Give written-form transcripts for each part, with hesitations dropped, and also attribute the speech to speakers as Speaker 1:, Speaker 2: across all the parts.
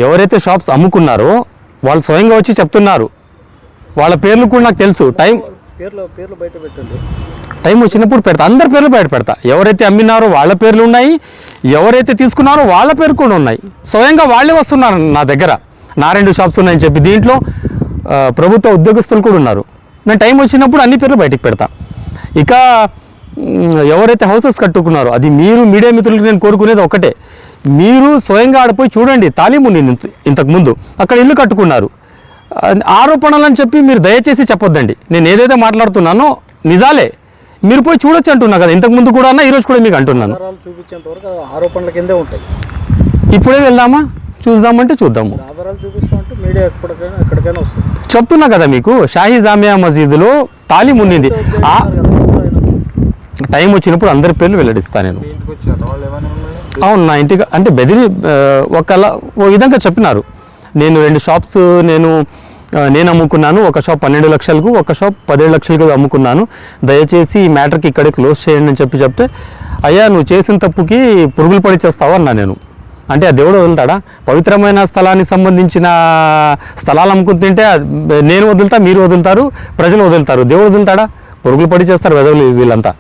Speaker 1: ఎవరైతే షాప్స్ అమ్ముకున్నారో వాళ్ళు స్వయంగా వచ్చి చెప్తున్నారు. వాళ్ళ పేర్లు కూడా నాకు తెలుసు.
Speaker 2: పేర్లు బయట పెట్టండి.
Speaker 1: టైం వచ్చినప్పుడు పెడతా, అందరి పేర్లు బయట పెడతా. ఎవరైతే అమ్మినారో వాళ్ళ పేర్లు ఉన్నాయి, ఎవరైతే తీసుకున్నారో వాళ్ళ పేరు కూడా ఉన్నాయి. స్వయంగా వాళ్ళే వస్తున్నారు నా దగ్గర. నా 2 షాప్స్ ఉన్నాయని చెప్పి దీంట్లో ప్రభుత్వ ఉద్యోగస్తులు కూడా ఉన్నారు. నేను టైం వచ్చినప్పుడు అన్ని పేర్లు బయటికి పెడతా. ఇక ఎవరైతే హౌసెస్ కట్టుకున్నారో అది మీరు మీడియా మిత్రులకు నేను కోరుకునేది ఒకటే, మీరు స్వయంగా ఆడిపోయి చూడండి. తాలీం ఉంది ఇంతకుముందు, అక్కడ ఇల్లు కట్టుకున్నారు. ఆరోపణలని చెప్పి మీరు దయచేసి చెప్పొద్దండి. నేను ఏదైతే మాట్లాడుతున్నానో నిజాలే, మీరు పోయి చూడొచ్చు అంటున్నా కదా. ఇంతకుముందు కూడా అన్నా, ఈరోజు కూడా మీకు అంటున్నాను.
Speaker 2: చూపించేంత వరకు ఆరోపణల కిందే ఉంటాయి.
Speaker 1: ఇప్పుడే వెళ్దామా, చూద్దామంటే చూద్దాము.
Speaker 2: ఆధారాలు చూపిస్తామంటే మీడియా ఎక్కడికైనా వస్తుంది.
Speaker 1: చెప్తున్నా కదా మీకు, షాహీ జామియా మసీదులో తాలీం ఉన్నింది. టైం వచ్చినప్పుడు అందరి పేర్లు వెల్లడిస్తాను నేను. అవును, నా ఇంటికి అంటే బెదిరి ఓ విధంగా చెప్పినారు. నేను 2 షాప్స్ నేను అమ్ముకున్నాను. ఒక షాప్ 12 లక్షలకు, ఒక షాప్ 17 లక్షలకు అమ్ముకున్నాను. దయచేసి ఈ మ్యాటర్కి ఇక్కడే క్లోజ్ చేయండి అని చెప్తే, అయ్యా నువ్వు చేసిన తప్పుకి పురుగులు పడి చేస్తావు అన్నా నేను. అంటే ఆ దేవుడు వదులుతాడా? పవిత్రమైన స్థలానికి సంబంధించిన స్థలాలు అమ్ముకుని తింటే నేను వదులుతా, మీరు వదులుతారు, ప్రజలు వదులుతారు. దేవుడు వదులుతాడా? పురుగులు పడి చేస్తారు వెదవులు వీళ్ళంతా.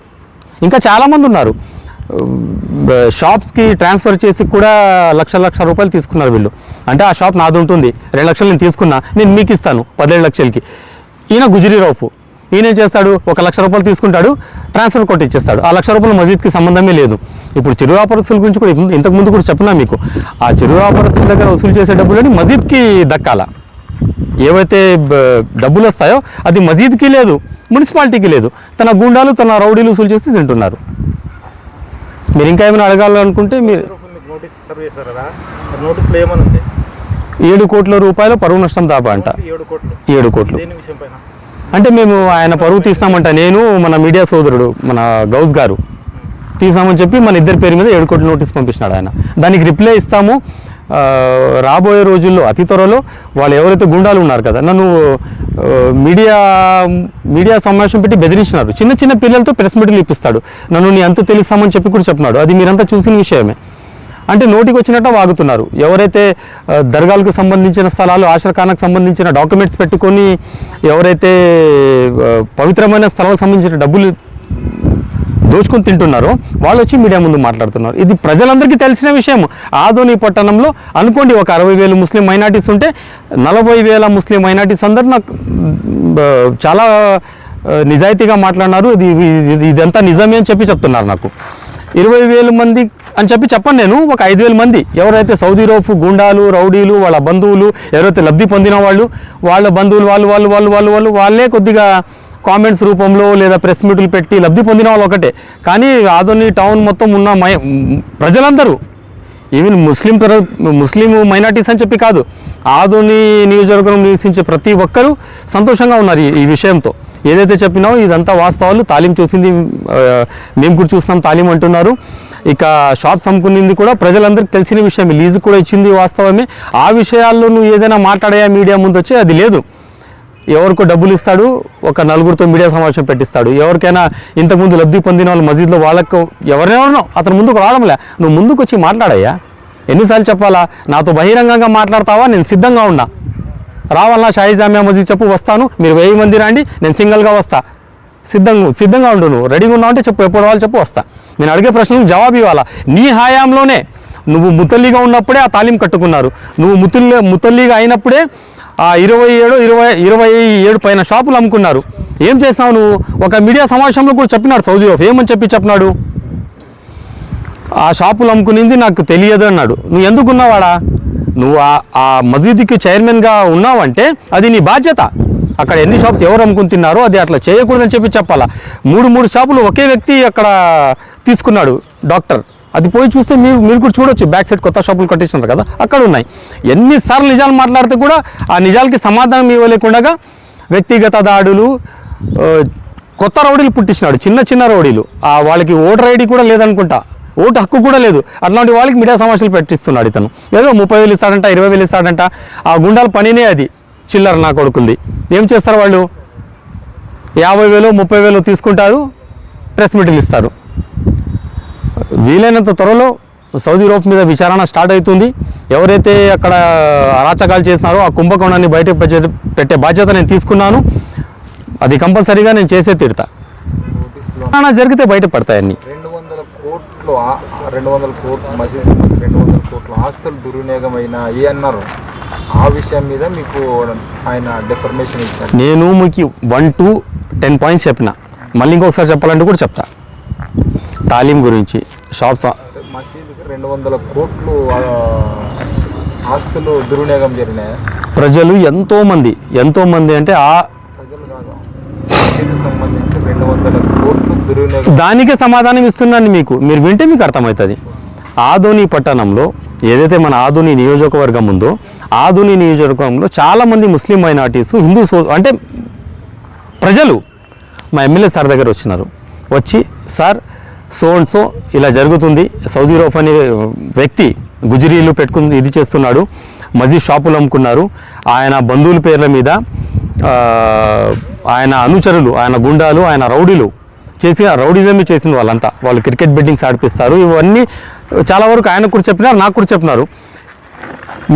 Speaker 1: ఇంకా చాలామంది ఉన్నారు. షాప్స్కి ట్రాన్స్ఫర్ చేసి కూడా లక్ష రూపాయలు తీసుకున్నారు వీళ్ళు. అంటే ఆ షాప్ నాది ఉంటుంది, 2 లక్షలు నేను తీసుకున్నా, నేను మీకు ఇస్తాను 17 లక్షలకి. ఈయన గుజరీ రౌఫ్, ఈయన ఏం చేస్తాడు, 1 లక్ష రూపాయలు తీసుకుంటాడు, ట్రాన్స్ఫర్ కొట్టిచ్చేస్తాడు. ఆ 1 లక్ష రూపాయలు మసీద్కి సంబంధమే లేదు. ఇప్పుడు చిరు వ్యాపారస్తుల గురించి కూడా ఇంతకుముందు కూడా చెప్పినా మీకు, ఆ చిరు వ్యాపారస్తుల దగ్గర వసూలు చేసే డబ్బులని మసీద్కి దక్కాల. ఏవైతే డబ్బులు వస్తాయో అది మసీద్కి లేదు, మున్సిపాలిటీకి లేదు. తన గుండాలు, తన రౌడీలు వసూలు చేసి తింటున్నారు. మీరు ఇంకా ఏమైనా అడగాలనుకుంటే మీరు 7 కోట్ల రూపాయల పరువు నష్టం దాబా అంట. 7 కోట్లు అంటే మేము ఆయన పరువు తీసినామంట. నేను మన మీడియా సోదరుడు మన గౌస్ గారు తీసామని చెప్పి మన ఇద్దరి పేరు మీద 7 కోట్ల నోటీస్ పంపించినాడు ఆయన. దానికి రిప్లై ఇస్తాము రాబోయే రోజుల్లో, అతి త్వరలో. వాళ్ళు ఎవరైతే గుండాలు ఉన్నారు కదా, నన్ను మీడియా సమావేశం పెట్టి బెదిరించినారు. చిన్న పిల్లలతో ప్రెస్ మీట్లు ఇప్పిస్తాడు. నన్ను నీ అంత తెలుస్తామని చెప్పి కూడా చెప్పినాడు. అది మీరంతా చూసిన విషయమే. అంటే నోటికి వచ్చినట్టు వాగుతున్నారు. ఎవరైతే దర్గాలకు సంబంధించిన స్థలాలు, ఆశ్రకానికి సంబంధించిన డాక్యుమెంట్స్ పెట్టుకొని ఎవరైతే పవిత్రమైన స్థలాలకు సంబంధించిన డబ్బులు దోచుకొని తింటున్నారో వాళ్ళు వచ్చి మీడియా ముందు మాట్లాడుతున్నారు. ఇది ప్రజలందరికీ తెలిసిన విషయం. ఆదోని పట్టణంలో అనుకోండి ఒక 60,000 ముస్లిం మైనార్టీస్ ఉంటే 40,000 ముస్లిం మైనార్టీస్ అందరూ నాకు చాలా నిజాయితీగా మాట్లాడినారు. ఇదంతా నిజమే అని చెప్పి చెప్తున్నారు. నాకు 20,000 మంది అని చెప్పను నేను. ఒక 5,000 మంది ఎవరైతే సౌదీ రోఫ్ గుండాలు, రౌడీలు, వాళ్ళ బంధువులు, ఎవరైతే లబ్ధి పొందిన వాళ్ళ బంధువులు వాళ్ళే కొద్దిగా కామెంట్స్ రూపంలో లేదా ప్రెస్ మీట్లు పెట్టి లబ్ధి పొందిన వాళ్ళు ఒకటే. కానీ ఆదోని టౌన్ మొత్తం ఉన్న ప్రజలందరూ, ఈవెన్ ముస్లిం మైనార్టీస్ అని చెప్పి కాదు, ఆదోని నియోజకవర్గం నివసించే ప్రతి ఒక్కరూ సంతోషంగా ఉన్నారు ఈ విషయంతో. ఏదైతే చెప్పినావో ఇదంతా వాస్తవాలు. తాలీం చూసింది మేము కూడా చూస్తున్నాం, తాలీం అంటున్నారు. ఇక షాప్స్ అమ్ముకునింది కూడా ప్రజలందరికీ తెలిసిన విషయం. లీజు కూడా ఇచ్చింది వాస్తవమే. ఆ విషయాల్లో నువ్వు ఏదైనా మాట్లాడాయా మీడియా ముందు వచ్చి, అది లేదు. ఎవరికో డబ్బులు ఇస్తాడు, ఒక 4గురితో మీడియా సమావేశం పెట్టిస్తాడు. ఎవరికైనా ఇంతకుముందు లబ్ధి పొందిన వాళ్ళు మసీద్లో వాళ్ళకు ఎవరెవరినో అతను ముందుకు రావడంలే. నువ్వు ముందుకు వచ్చి మాట్లాడాయా? ఎన్నిసార్లు చెప్పాలా? నాతో బహిరంగంగా మాట్లాడతావా? నేను సిద్ధంగా ఉన్నా. రావాలన్నా షాహీ జామియా మసీద్ చెప్పు, వస్తాను. మీరు 1000 మంది రండి, నేను సింగిల్గా వస్తా. సిద్ధంగా ఉండు. నువ్వు రెడీగా ఉన్నావు అంటే చెప్పు, ఎప్పుడు వాళ్ళు చెప్పు, వస్తా. నేను అడిగే ప్రశ్నలకు జవాబు ఇవ్వాలా. నీ హయాంలోనే నువ్వు ముతల్లిగా ఉన్నప్పుడే ఆ తాలీం కట్టుకున్నారు. నువ్వు ముతల్లిగా అయినప్పుడే ఆ 27 పైన షాపులు అమ్ముకున్నారు. ఏం చేసినావు నువ్వు? ఒక మీడియా సమావేశంలో కూడా చెప్పినాడు సౌదీ రోఫ్. ఏమని చెప్పినాడు? ఆ షాపులు అమ్ముకునింది నాకు తెలియదు అన్నాడు. నువ్వు ఎందుకున్నావాడా? నువ్వు ఆ మసీదుకి చైర్మన్గా ఉన్నావంటే అది నీ బాధ్యత. అక్కడ ఎన్ని షాప్స్ ఎవరు అమ్ముకుని తిన్నారో అది అట్లా చేయకూడదని చెప్పాలా. 3 షాపులు ఒకే వ్యక్తి అక్కడ తీసుకున్నాడు, డాక్టర్. అది పోయి చూస్తే మీరు కూడా చూడొచ్చు. బ్యాక్ సైడ్ కొత్త షాపులు కట్టించున్నారు కదా, అక్కడ ఉన్నాయి. ఎన్నిసార్లు నిజాలు మాట్లాడితే కూడా ఆ నిజాలకి సమాధానం ఇవ్వలేకుండా వ్యక్తిగత దాడులు, కొత్త రౌడీలు పుట్టించినాడు. చిన్న రౌడీలు. వాళ్ళకి ఓటర్ ఐడి కూడా లేదనుకుంటా, ఓటు హక్కు కూడా లేదు. అట్లాంటి వాళ్ళకి మీడియా సమావేశాలు పెట్టిస్తున్నాడు ఇతను. ఏదో 30,000 ఇస్తాడంట, 20,000 ఇస్తాడంట. ఆ గుండాల పనినే అది. చిల్లర నా కొడుకులది. ఏం చేస్తారు వాళ్ళు? 50,000 30,000 తీసుకుంటారు, ప్రెస్ మీట్లు ఇస్తారు. వీలైనంత త్వరలో సౌదీ రౌఫ్ మీద విచారణ స్టార్ట్ అవుతుంది. ఎవరైతే అక్కడ అరాచకాలు చేసినారో ఆ కుంభకోణాన్ని బయటకు పెట్టే బాధ్యత నేను తీసుకున్నాను. అది కంపల్సరీగా నేను చేసే తీరుతా. జరిగితే బయట పడతాయి అన్ని.
Speaker 3: 200 కోట్లు మసీద్ 200 కోట్ల ఆస్తులు దుర్వినియోగమైన అన్నారు. ఆ విషయం మీద మీకు ఆయన డిఫర్మేషన్ ఇచ్చారు.
Speaker 1: నేను మీకు 1 to 10 పాయింట్స్ చెప్పిన, మళ్ళీ ఇంకొకసారి చెప్పాలంటే కూడా చెప్తా. తాలీం గురించి, షాప్స్,
Speaker 3: మసీదుకి 200 కోట్లు ఆస్తులు దుర్వినియోగం జరిగినాయి.
Speaker 1: ప్రజలు ఎంతోమంది అంటే
Speaker 3: ప్రజలు కాదు, మసీదుకి సంబంధించి 200 కోట్లు దుర్వినియోగం.
Speaker 1: దానికే సమాధానం ఇస్తున్నాను మీకు. మీరు వింటే మీకు అర్థమవుతుంది. ఆదోని పట్టణంలో ఏదైతే మన ఆదోని నియోజకవర్గం ఉందో, ఆదోని నియోజకవర్గంలో చాలామంది ముస్లిం మైనారిటీస్, అంటే ప్రజలు మా ఎమ్మెల్యే సార్ దగ్గర వచ్చినారు. వచ్చి సార్ సో అండ్ సో ఇలా జరుగుతుంది, సౌదీ రౌఫ్ అనే వ్యక్తి గుజరీలు పెట్టుకుని ఇది చేస్తున్నాడు, మజీద్ షాపులు అమ్ముకున్నారు, ఆయన బంధువుల పేర్ల మీద ఆయన అనుచరులు, ఆయన గుండాలు, ఆయన రౌడీలు రౌడీజమే చేసిన వాళ్ళంతా. వాళ్ళు క్రికెట్ బెట్టింగ్స్ ఆడిపిస్తారు. ఇవన్నీ చాలా వరకు ఆయనకు కూడా చెప్పినారు, నాకు కూడా చెప్పినారు.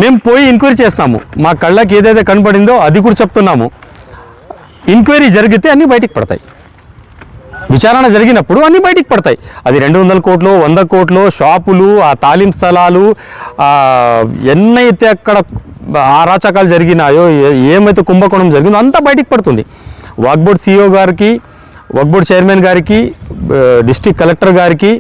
Speaker 1: మేము పోయి ఎంక్వైరీ చేస్తున్నాము. మా కళ్ళకి ఏదైతే కనపడిందో అది కూడా చెప్తున్నాము. ఎంక్వైరీ జరిగితే అన్నీ బయటికి పడతాయి. విచారణ జరిగినప్పుడు అన్నీ బయటికి పడతాయి. అది 200 కోట్లు, 100 కోట్లు, షాపులు, ఆ తాలీం స్థలాలు, ఎన్నైతే అక్కడ అరాచకాలు జరిగినాయో, ఏమైతే కుంభకోణం జరిగిందో అంతా బయటికి పడుతుంది. వక్ఫ్ బోర్డ్ CEO గారికి, వక్ఫ్ బోర్డ్ చైర్మన్ గారికి, డిస్ట్రిక్ట్ కలెక్టర్ గారికి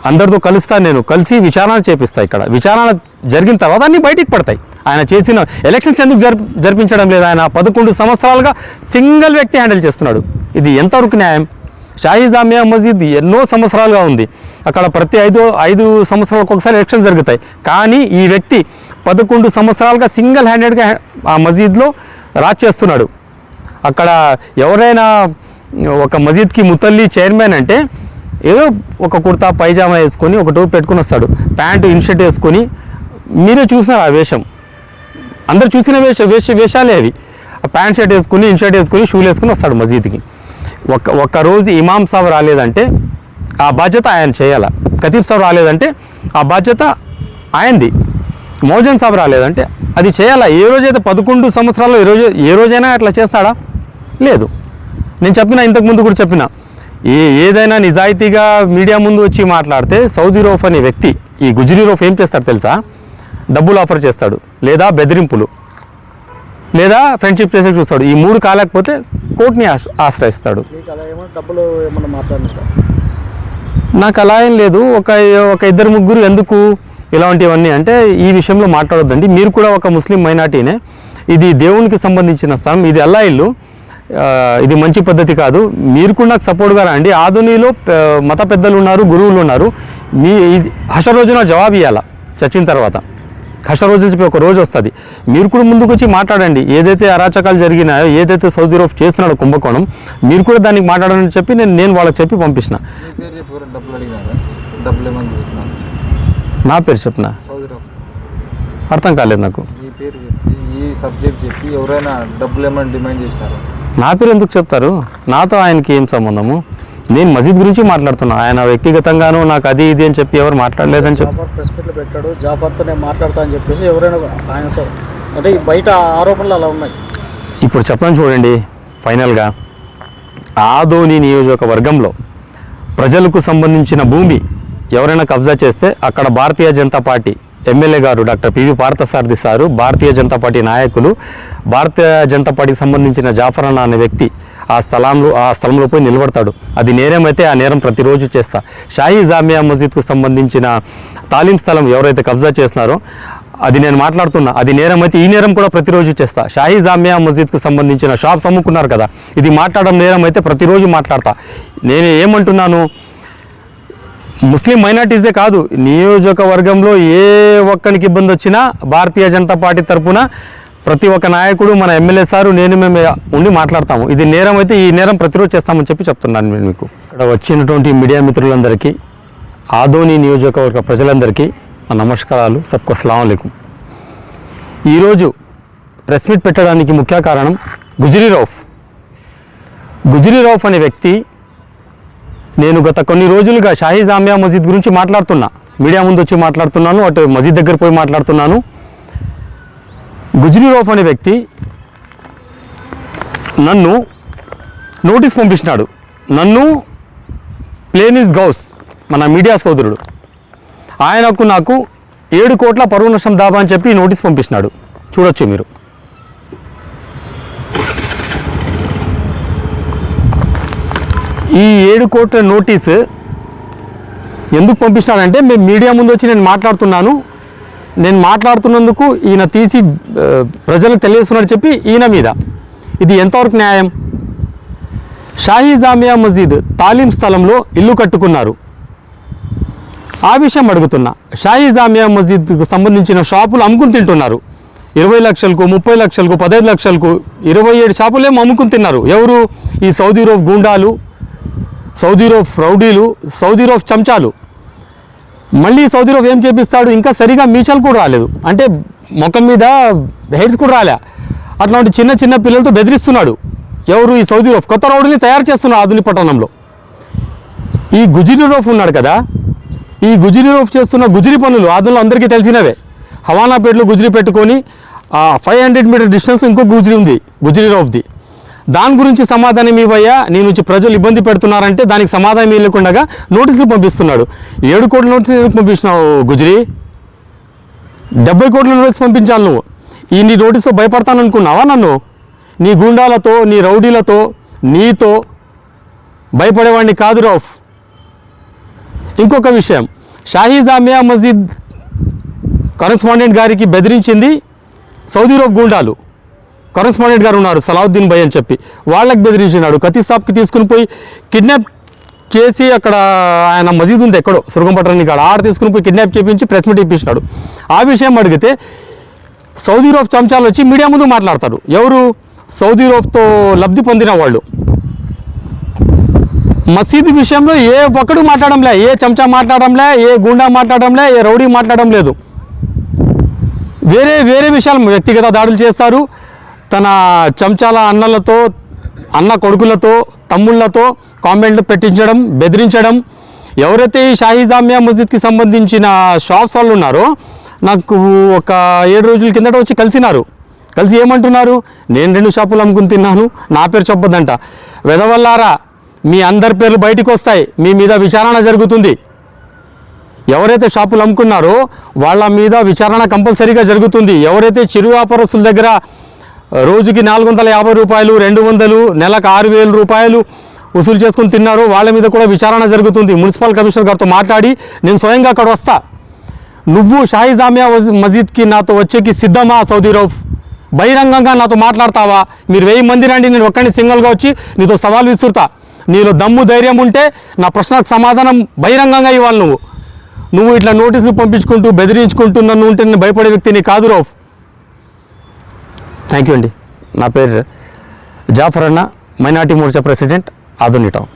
Speaker 1: అందరితో కలుస్తాను. నేను కలిసి విచారణ చేపిస్తా. ఇక్కడ విచారణ జరిగిన తర్వాత అన్నీ బయటికి పడతాయి. ఆయన చేసిన ఎలక్షన్స్ ఎందుకు జరిపించడం లేదు? ఆయన 11 సంవత్సరాలుగా సింగిల్ వ్యక్తి హ్యాండిల్ చేస్తున్నాడు. ఇది ఎంతవరకు న్యాయం? షాహీ జామియా మసీద్ ఎన్నో సంవత్సరాలుగా ఉంది. అక్కడ ప్రతి 5 సంవత్సరాలకు ఒకసారి ఎలక్షన్స్ జరుగుతాయి. కానీ ఈ వ్యక్తి 11 సంవత్సరాలుగా సింగిల్ హ్యాండెడ్గా ఆ మసీద్లో రాజ్ చేస్తున్నాడు. అక్కడ ఎవరైనా ఒక మసీద్కి ముతల్లి చైర్మన్ అంటే ఏదో ఒక కుర్తా పైజామా వేసుకొని, ఒక టోపీ పెట్టుకుని వస్తాడు, ప్యాంటు ఇన్షర్ట్ వేసుకొని. మీరే చూసినారు ఆ వేషం, అందరు చూసిన వేషాలే అవి. ఆ ప్యాంట్ షర్ట్ వేసుకుని, ఇన్షర్ట్ వేసుకుని, షూలు వేసుకుని వస్తాడు మసీద్కి. ఒక్కరోజు ఇమాం సాబ్ రాలేదంటే ఆ బాధ్యత ఆయన చేయాలి. ఖతీబ్ సాబ్ రాలేదంటే ఆ బాధ్యత ఆయనది. మౌజన్ సాబ్ రాలేదంటే అది చేయాలా. ఏ రోజైతే 11 సంవత్సరాల్లో ఏ రోజైనా అట్లా చేస్తాడా? లేదు. నేను చెప్పిన, ఇంతకుముందు కూడా చెప్పిన, ఏదైనా నిజాయితీగా మీడియా ముందు వచ్చి మాట్లాడితే సౌదీ రౌఫ్ అనే వ్యక్తి, ఈ గుజరీ రౌఫ్ ఏం చేస్తాడు తెలుసా? డబ్బులు ఆఫర్ చేస్తాడు, లేదా బెదిరింపులు, లేదా ఫ్రెండ్షిప్ చేసే చూస్తాడు. ఈ 3 కాలేకపోతే కోర్టుని ఆశ్రయిస్తాడు. నాకు అలా ఏం లేదు. ఒక 2-3 ఎందుకు ఇలాంటివన్నీ అంటే ఈ విషయంలో మాట్లాడొద్దండి. మీరు కూడా ఒక ముస్లిం మైనార్టీనే. ఇది దేవునికి సంబంధించిన స్థలం, ఇది అల్లా ఇల్లు, ఇది మంచి పద్ధతి కాదు. మీరు కూడా నాకు సపోర్ట్గా రండి. ఆధునిలో మత పెద్దలు ఉన్నారు, గురువులు ఉన్నారు. హషర్ రోజున జవాబు ఇవ్వాలా. చచ్చిన తర్వాత హషర్ రోజు చెప్పి ఒక రోజు వస్తుంది. మీరు కూడా ముందుకు వచ్చి మాట్లాడండి. ఏదైతే అరాచకాలు జరిగినాయో, ఏదైతే సౌదీ రౌఫ్ చేస్తున్నాడో కుంభకోణం, మీరు కూడా దానికి మాట్లాడాలని చెప్పి నేను వాళ్ళకి చెప్పి పంపించిన. నా పేరు చెప్పిన, అర్థం కాలేదు నాకు. నా పేరు ఎందుకు చెప్తారు? నాతో ఆయనకి ఏం సంబంధము? నేను మసీద్ గురించి మాట్లాడుతున్నా. ఆయన వ్యక్తిగతంగాను నాకు అది ఇది అని చెప్పి ఎవరు మాట్లాడలేదని చెప్పి
Speaker 2: ప్రెస్ మీట్లో పెట్టాడు. జాఫర్తో నేను మాట్లాడతా అని చెప్పేసి ఎవరైనా ఆయనతో, అంటే బయట ఆరోపణలు అలా ఉన్నాయి.
Speaker 1: ఇప్పుడు చెప్పని చూడండి. ఫైనల్గా ఆదోని నియోజకవర్గంలో ప్రజలకు సంబంధించిన భూమి ఎవరైనా కబ్జా చేస్తే అక్కడ భారతీయ జనతా పార్టీ ఎమ్మెల్యే గారు doctor PV Parthasarathi sir, Bharatiya Janata party నాయకులు, భారతీయ జనతా పార్టీకి సంబంధించిన జాఫర్ అన్న అనే వ్యక్తి ఆ స్థలంలో పోయి నిలబడతాడు. అది నేరమైతే ఆ నేరం ప్రతిరోజు చేస్తా. షాహీ జామియా మసీద్కు సంబంధించిన తాలీం స్థలం ఎవరైతే కబ్జా చేస్తున్నారో అది నేను మాట్లాడుతున్నా, అది నేరం అయితే ఈ నేరం కూడా ప్రతిరోజు చేస్తా. షాహీ జామియా మసీద్కు సంబంధించిన షాప్స్ అమ్ముకున్నారు కదా, ఇది మాట్లాడడం నేరం అయితే ప్రతిరోజు మాట్లాడతా. నేను ఏమంటున్నాను, ముస్లిం మైనార్టీసే కాదు, నియోజకవర్గంలో ఏ ఒక్కరికి ఇబ్బంది వచ్చినా భారతీయ జనతా పార్టీ తరఫున ప్రతి ఒక్క నాయకుడు, మన ఎమ్మెల్యే సారు, మేము ఉండి మాట్లాడతాము. ఇది నేరం అయితే ఈ నేరం ప్రతిరోజు చేస్తామని చెప్పి చెప్తున్నాను నేను మీకు. ఇక్కడ వచ్చినటువంటి మీడియా మిత్రులందరికీ, ఆదోని నియోజకవర్గ ప్రజలందరికీ నా నమస్కారాలు. సబ్కు అస్సలాము అలైకుం. ఈరోజు ప్రెస్ మీట్ పెట్టడానికి ముఖ్య కారణం గుజరీ రౌఫ్ అనే వ్యక్తి. నేను గత కొన్ని రోజులుగా షాహీ జామియా మసీద్ గురించి మాట్లాడుతున్నా. మీడియా ముందు వచ్చి మాట్లాడుతున్నాను, అటు మసీద్ దగ్గర పోయి మాట్లాడుతున్నాను. గుజ్రీ రౌఫ్ అనే వ్యక్తి నన్ను నోటీస్ పంపించినాడు. నన్ను ప్లేనిస్ గౌస్ మన మీడియా సోదరుడు ఆయనకు నాకు 7 కోట్ల పరువు నష్టం దాబా అని చెప్పి నోటీస్ పంపించినాడు. చూడొచ్చు మీరు. ఈ 7 కోట్ల నోటీసు ఎందుకు పంపించినాడంటే మేము మీడియా ముందు వచ్చి నేను మాట్లాడుతున్నందుకు ఈయన తీసి ప్రజలకు తెలియజేస్తున్నాడు చెప్పి ఈయన మీద. ఇది ఎంతవరకు న్యాయం? షాహీ జామియా మస్జిద్ తాలీం స్థలంలో ఇల్లు కట్టుకున్నారు. ఆ విషయం అడుగుతున్నా. షాహీ జామియా మస్జిద్కు సంబంధించిన షాపులు అమ్ముకుని తింటున్నారు. 20 లక్షలకు, 30 లక్షలకు, 15 లక్షలకు 27 షాపులేమో అమ్ముకుని తిన్నారు. ఎవరు? ఈ సౌదీ రోఫ్ గూండాలు, సౌదీ రోఫ్ రౌడీలు, సౌదీ రోఫ్ చెంచాలు. మళ్ళీ సౌదీ రోఫ్ ఏం చేపిస్తాడు? ఇంకా సరిగా మీసాలు కూడా రాలేదు, అంటే ముఖం మీద హెడ్స్ కూడా రాలే. అట్లాంటి చిన్న చిన్న పిల్లలతో బెదిరిస్తున్నాడు. ఎవరు? ఈ సౌదీ రోఫ్. కొత్త రౌడీని తయారు చేస్తున్నాడు ఆధునిక పట్టణంలో. ఈ గుజ్రీ రోఫ్ ఉన్నాడు కదా, ఈ గుజ్రీ రోఫ్ చేస్తున్న గుజ్రీ పనులు ఆధునలో అందరికీ తెలిసినవే. హవానాపేటలో గుజ్రీ పెట్టుకొని 500 మీటర్ డిస్టెన్స్ ఇంకో గుజ్రీ ఉంది, గుజ్రీ రోఫ్ది. దాని గురించి సమాధానం ఇవ్వయ్యా, నేను వచ్చి ప్రజలు ఇబ్బంది పెడుతున్నారంటే దానికి సమాధానం ఇవ్వకుండా నోటీసులు పంపిస్తున్నాడు. 7 కోట్ల నోటీసులు ఎందుకు పంపించినావు గుజ్రీ? 70 కోట్ల నోటీసు పంపించాలి నువ్వు. ఈ నీ నోటీసుతో భయపడతాననుకున్నావా నన్ను? నీ గుండాలతో, నీ రౌడీలతో, నీతో భయపడేవాడిని కాదు రౌఫ్. ఇంకొక విషయం, షాహీ జామియా మస్జిద్ కరెస్పాండెంట్ గారికి బెదిరించింది సౌదీ రోఫ్ గుండాలు. కరెస్పాండెంట్ గారు ఉన్నారు సలావుద్దీన్ భయ్ అని చెప్పి, వాళ్ళకి బెదిరించినాడు. ఖతీసాబ్కి తీసుకుని పోయి కిడ్నాప్ చేసి, అక్కడ ఆయన మసీద్ ఉంది ఎక్కడో సురగంపట్రాని కాడ, ఆడ తీసుకుని పోయి కిడ్నాప్ చేయించి ప్రెస్ మీట్ ఇప్పించినాడు. ఆ విషయం అడిగితే సౌదీ రోఫ్ చెంచాలు వచ్చి మీడియా ముందు మాట్లాడతారు. ఎవరు? సౌదీ రోఫ్తో లబ్ధి పొందిన వాళ్ళు. మసీదు విషయంలో ఏ ఒక్కడు మాట్లాడంలే, ఏ చెంచా మాట్లాడంలే, ఏ గుండా మాట్లాడంలే, ఏ రౌడీ మాట్లాడడం లేదు. వేరే విషయాలు వ్యక్తిగత దాడులు చేస్తారు. తన చెంచాల అన్నలతో, అన్న కొడుకులతో, తమ్ముళ్ళతో కామెంట్లు పెట్టించడం, బెదిరించడం. ఎవరైతే ఈ షాహీ జామియా మస్జిద్కి సంబంధించిన షాప్స్ వాళ్ళు ఉన్నారో నాకు ఒక 7 రోజుల కిందట వచ్చి కలిసి ఏమంటున్నారు? నేను 2 షాపులు అమ్ముకుని తిన్నాను, నా పేరు చెప్పొద్దంట. వెదవల్లారా, మీ అందరి పేర్లు బయటికి వస్తాయి, మీ మీద విచారణ జరుగుతుంది. ఎవరైతే షాపులు అమ్ముకున్నారో వాళ్ళ మీద విచారణ కంపల్సరీగా జరుగుతుంది. ఎవరైతే చిరు వ్యాపారస్తుల దగ్గర రోజుకి 450 రూపాయలు, 200, నెలకు 6,000 రూపాయలు వసూలు చేసుకుని తిన్నారో వాళ్ళ మీద కూడా విచారణ జరుగుతుంది. మున్సిపల్ కమిషనర్ గారితో మాట్లాడి నేను స్వయంగా అక్కడ వస్తా. నువ్వు షాహీ జామియా మస్జిద్కి నాతో వచ్చేకి సిద్ధమా సౌదీ రౌఫ్? బహిరంగంగా నాతో మాట్లాడతావా? మీరు 1000 మంది రండి, నేను ఒక్కడిని సింగిల్గా వచ్చి నీతో సవాల్ విసురుతా. నీలో దమ్ము ధైర్యం ఉంటే నా ప్రశ్నకు సమాధానం బహిరంగంగా ఇవ్వాలి. నువ్వు ఇట్లా నోటీసులు పంపించుకుంటూ బెదిరించుకుంటూ నన్ను ఉంటే నేను భయపడే వ్యక్తిని కాదు రౌఫ్. థ్యాంక్ యూ అండి. నా పేరు జాఫర్ అన్న, minority Morcha president, Adoni town.